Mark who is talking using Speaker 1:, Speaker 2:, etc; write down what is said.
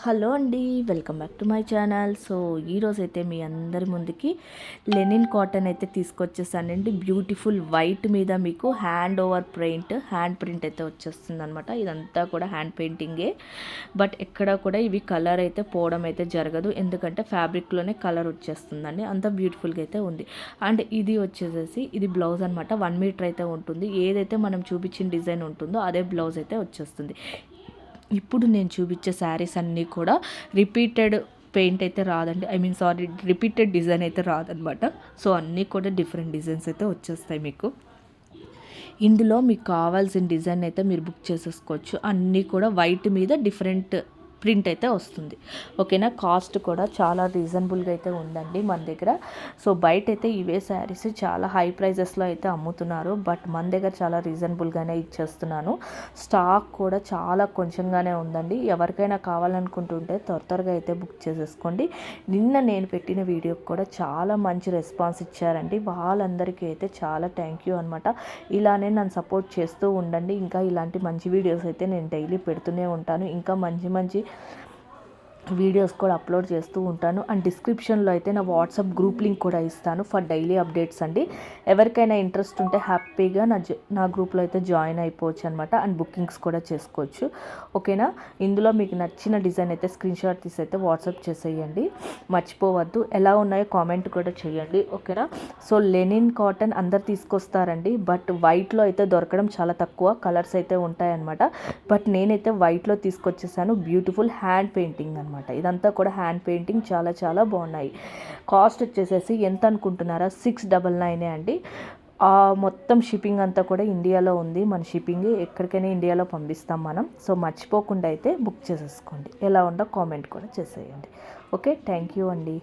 Speaker 1: Hello అండి, welcome back to my channel. So ఈరోజైతే మీ అందరి ముందుకి లెనిన్ కాటన్ అయితే తీసుకొచ్చేసానండి. బ్యూటిఫుల్ వైట్ మీద మీకు హ్యాండ్ ప్రింట్ అయితే వచ్చేస్తుంది అనమాట. ఇదంతా కూడా హ్యాండ్ పెయింటింగే, బట్ ఎక్కడ కూడా ఇవి కలర్ అయితే పోవడం అయితే జరగదు, ఎందుకంటే ఫ్యాబ్రిక్లోనే కలర్ వచ్చేస్తుందండి. అంత బ్యూటిఫుల్గా అయితే ఉంది. అండ్ ఇది వచ్చేసేసి ఇది బ్లౌజ్ అనమాట. 1 మీటర్ అయితే ఉంటుంది. ఏదైతే మనం చూపించిన డిజైన్ ఉంటుందో అదే బ్లౌజ్ అయితే వచ్చేస్తుంది. ఇప్పుడు నేను చూపించే శారీస్ అన్నీ కూడా రిపీటెడ్ పెయింట్ అయితే రాదండి, రిపీటెడ్ డిజైన్ అయితే రాదనమాట. సో అన్నీ కూడా డిఫరెంట్ డిజైన్స్ అయితే వచ్చేస్తాయి మీకు. ఇందులో మీకు కావాల్సిన డిజైన్ అయితే మీరు బుక్ చేసేసుకోవచ్చు. అన్నీ కూడా వైట్ మీద డిఫరెంట్ ప్రింట్ అయితే వస్తుంది. ఓకేనా. కాస్ట్ కూడా చాలా రీజనబుల్గా అయితే ఉందండి మన దగ్గర. సో బయట అయితే ఇవే శారీస్ చాలా హై ప్రైజెస్లో అయితే అమ్ముతున్నారు, బట్ మన దగ్గర చాలా రీజనబుల్గానే ఇచ్చేస్తున్నాను. స్టాక్ కూడా చాలా కొంచెంగానే ఉందండి. ఎవరికైనా కావాలనుకుంటుంటే త్వరగా అయితే బుక్ చేసేసుకోండి. నిన్న నేను పెట్టిన వీడియోకి కూడా చాలా మంచి రెస్పాన్స్ ఇచ్చారండి. వాళ్ళందరికీ అయితే చాలా థ్యాంక్ యూ అనమాట. ఇలానే నన్ను సపోర్ట్ చేస్తూ ఉండండి. ఇంకా ఇలాంటి మంచి వీడియోస్ అయితే నేను డైలీ పెడుతూనే ఉంటాను. ఇంకా మంచి వీడియోస్ కూడా అప్లోడ్ చేస్తూ ఉంటాను. అండ్ డిస్క్రిప్షన్లో అయితే నా వాట్సాప్ గ్రూప్ లింక్ కూడా ఇస్తాను ఫర్ డైలీ అప్డేట్స్ అండి. ఎవరికైనా ఇంట్రెస్ట్ ఉంటే హ్యాపీగా నా గ్రూప్లో అయితే జాయిన్ అయిపోవచ్చు అనమాట. అండ్ బుకింగ్స్ కూడా చేసుకోవచ్చు. ఓకేనా. ఇందులో మీకు నచ్చిన డిజైన్ అయితే స్క్రీన్ షాట్ తీసి అయితే వాట్సాప్ చేసేయండి. మర్చిపోవద్దు. ఎలా ఉన్నాయో కామెంట్ కూడా చేయండి. ఓకేనా. సో లెనిన్ కాటన్ అందరు తీసుకొస్తారండి, బట్ వైట్లో అయితే దొరకడం చాలా తక్కువ. కలర్స్ అయితే ఉంటాయన్నమాట, బట్ నేనైతే వైట్లో తీసుకొచ్చేసాను. బ్యూటిఫుల్ హ్యాండ్ పెయింటింగ్ అనమాట. ఇదంతా కూడా హ్యాండ్ పెయింటింగ్, చాలా చాలా బాగున్నాయి. కాస్ట్ వచ్చేసేసి ఎంత అనుకుంటున్నారా? 699 అండి. మొత్తం షిప్పింగ్ అంతా కూడా ఇండియాలో ఉంది. మన షిప్పింగ్ ఎక్కడికైనా ఇండియాలో పంపిస్తాం మనం. సో మర్చిపోకుండా అయితే బుక్ చేసేసుకోండి. ఎలా ఉందో కామెంట్ కూడా చేసేయండి. ఓకే, థ్యాంక్ యూ అండి.